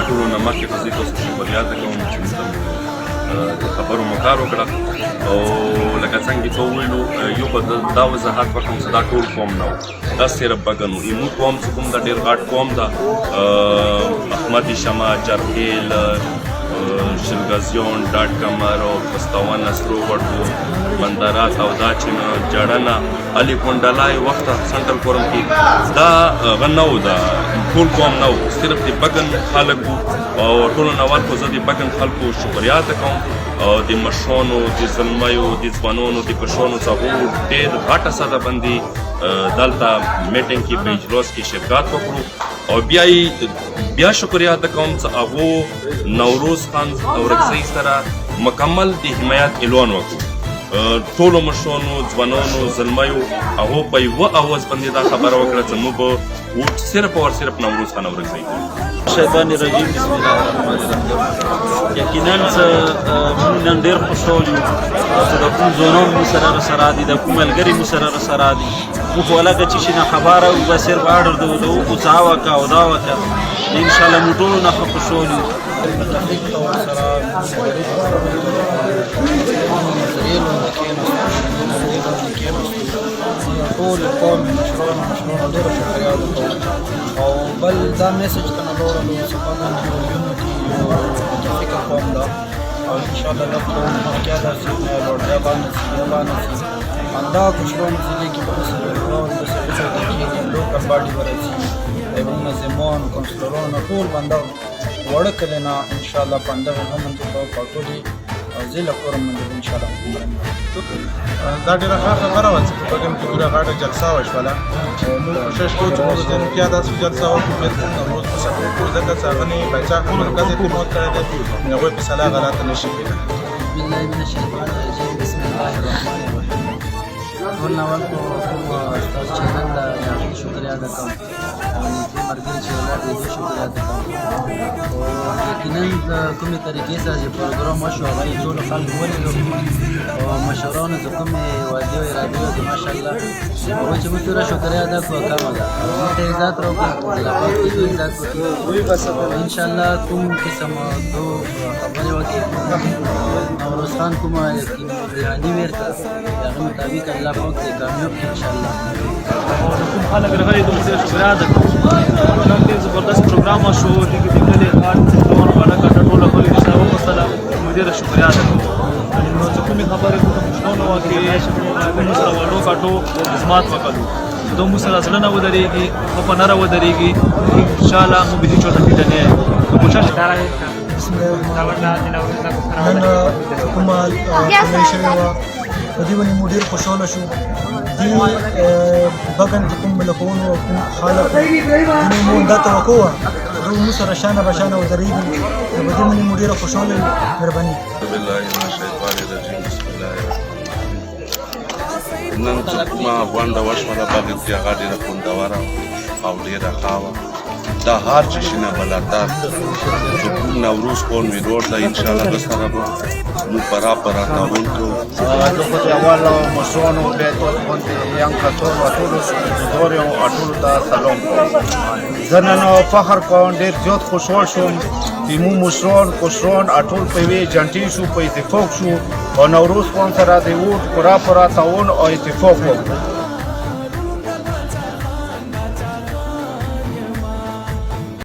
ټولو نه مخکې خو زه تاسو شکریات کوم چې موږ د خبرو مو کار وکړه او لکه څنګه چې وویلو یو به دا وضاحت وکړم چې دا ټول قوم نه و دا صرف بګن و ایمو قوم چې کوم دا ډېر غټ قوم ده احمد شمع جرخیل شلګزیون ډاټ کمر او پستوان نسرو وړو بندرات او داچنه جړنه علي کونډلای وخت سنټرل فورم کې دا غنو دا ټول قوم نو صرف د بګن خلکو او ټول نوال کو زه د بګن خلکو شکریات کوم او د مشونو د زلمیو د ځوانونو د پښونو څخه ډېر غټه ساده بندي دلته میټینګ کې بیجلوس کې شرکت وکړو او بیا شکریه ادا کوم چې هغه نوروز خان او رکسي سره مکمل د حمایت اعلان وکړو ټولو مشرانو ځوانانو زلمیو هغه په یوه اواز باندې دا خبره وکړه چې موږ ووټ صرف او صرف نوروز خان او رکسي شیطان رجیم بسم الله الرحمن الرحیم یقینا موږ نن ډېر خوشحال یو چې د کوم ځوانان مو سره دي د کوم ملګري مو سره دي موږ ولکه چې شي نه خبره او به صرف آرډر د وکړو څه وکړه او دا وکړه انشاءالله موږ ټولو نه خوشحال یو ټول قوم مشرانو ډېره شکریه او بل دا میسج ته نه وړلو چې بګن یو یونټي یو متفقه قوم ده او انشاءالله دا قوم مخکې داسې لوړتیا باندې همدا مشرانو ضلع کې به داسې لوکل باډي به راځي منظمان کونسلران ټول بنده وړه کلی نه انشاءالله په همدغه غمنځو به په ټولې ضلع فورم باندې به انشاءالله دا ډېره ښه خبره وه چې په بګن کې پوره غاټه جلسه وشوله او موږ کوشش کوو چې موږ د رښتیا داسې جلسه وکړو بېرته نوروز په سفر وکړو ځکه چې هغه نه یې پایڅه مرکز اعتماد کړی دی نو هغوی په سلا غلطه نه شي کېدلی بالله من الشیطان الرجیم بسم الله الرحمن الرحیم ټول نوال کو ستاسو چینل ته شکریه ادا کوم او نیکي ملګري چې ولاړ دي دوی شکریه ادا کوم او یقینا د کومې طریقې سره چې پروګرام وشو هغه یې ټولو خلکو ولیدو او مشرانو د کومې وعدې او ارادې وکړې ماشاءالله هغوی چې موږ ټوله شکریه ادا کړو کمه ده موږ ته عزت راوکړو الله پاک دې دوی عزت وکړي انشاءالله کوم قسم دو خبرې وکړي نوروز خان کومه بیاني ورکړه د هغه مطابق الله پاک دې کامیاب کړي انشاءالله او د کوم خلک راغلي دوی ډېر شکریه ادا کوم نن ډېر زبردست پروګرام وشو دغه د کلي هر څومره خلک ټوله خلک یې سره وکړله موږ ډېره شکریه ادا کوو نو چې کومې خبرې کوم پښتنو واکې موږ سره وړو کاټو خدمات وکړو دوی موږ سره زړه نه ودرېږي خو په نره ودرېږي انشاءالله موږ به هېڅ چاته ټیټه نه یو کوشش بسم الله الرحمن الرحیم نن کومه کلي شوې وه په دې باندې موږ ډېر خوشحاله شو دې بګن کې کوم ملکونو او کوم خلک دې موږ دا توقع وه دوی موږ سره شانه بشانه ودرېږي نو په دې باندې موږ ډېره خوشحاله یو مهرباني بالله من الشیطان الرجیم بسم الله الرحمن الرحیم نن چې کومه غونډه وشوله بګن کې هغه ډېره خوندوره او ډېره ښه وه دا هر چې شي نه بلاتر چې کوم نوروز قوم وي روډ ته انشاءالله به سره به موږ برابر تعاون کوو زه خو د اول مشرانو بیا غوندې ینګ کسانو ټولو بزرګو او ټولو ته سلام کوم زه نن فخر کوم ډېر زیات خوشحال شوم چې موږ مشران کشران ټول په یوې جنټې شو په اتفاق شو او نوروز قوم سره د ووټ پوره تعاون او اتفاق وکړو